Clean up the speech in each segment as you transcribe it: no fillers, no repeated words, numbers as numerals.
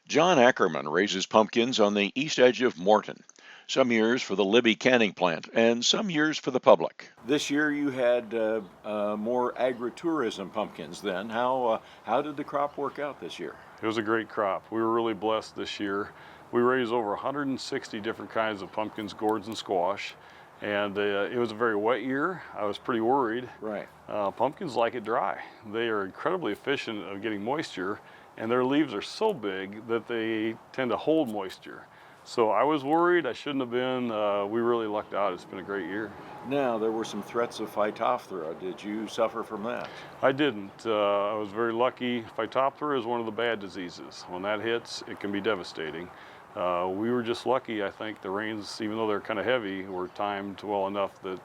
John Ackerman raises pumpkins on the east edge of Morton, some years for the Libby canning plant and some years for the public. This year you had more agritourism pumpkins then. How did the crop work out this year? It was a great crop. We were really blessed this year. We raised over 160 different kinds of pumpkins, gourds, and squash. And it was a very wet year. I was pretty worried. Right. Pumpkins like it dry. They are incredibly efficient at getting moisture, and their leaves are so big that they tend to hold moisture. So I was worried. I shouldn't have been. We really lucked out. It's been a great year. Now, there were some threats of Phytophthora. Did you suffer from that? I didn't. I was very lucky. Phytophthora is one of the bad diseases. When that hits, it can be devastating. We were just lucky, I think. The rains, even though they're kind of heavy, were timed well enough that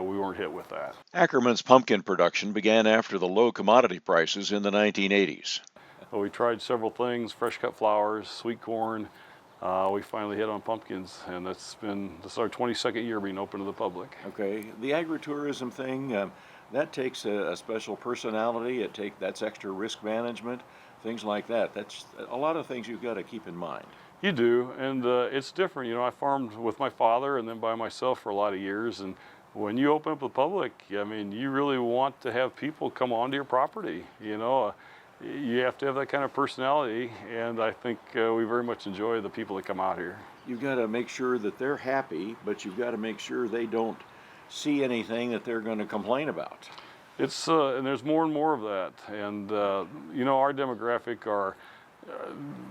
we weren't hit with that. Ackerman's pumpkin production began after the low commodity prices in the 1980s. Well, we tried several things, fresh cut flowers, sweet corn. We finally hit on pumpkins, and this is our 22nd year being open to the public. Okay, the agritourism thing, that takes a special personality. That's extra risk management, things like that. That's a lot of things you've got to keep in mind. You do, and it's different. You know, I farmed with my father and then by myself for a lot of years, and when you open up the public, I mean, you really want to have people come onto your property. You know, you have to have that kind of personality, and I think we very much enjoy the people that come out here. You've got to make sure that they're happy, but you've got to make sure they don't see anything that they're going to complain about. It's and there's more and more of that, and you know, our demographic are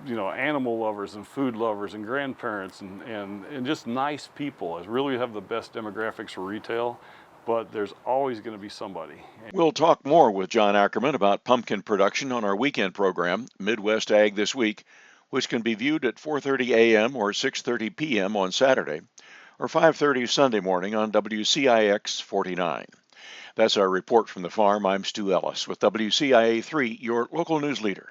you know, animal lovers and food lovers and grandparents and just nice people. As really have the best demographics for retail, but there's always going to be somebody. We'll talk more with John Ackerman about pumpkin production on our weekend program, Midwest Ag This Week, which can be viewed at 4:30 a.m. or 6:30 p.m. on Saturday, or 5:30 Sunday morning on WCIX 49. That's our report from the farm. I'm Stu Ellis with WCIA 3, your local news leader.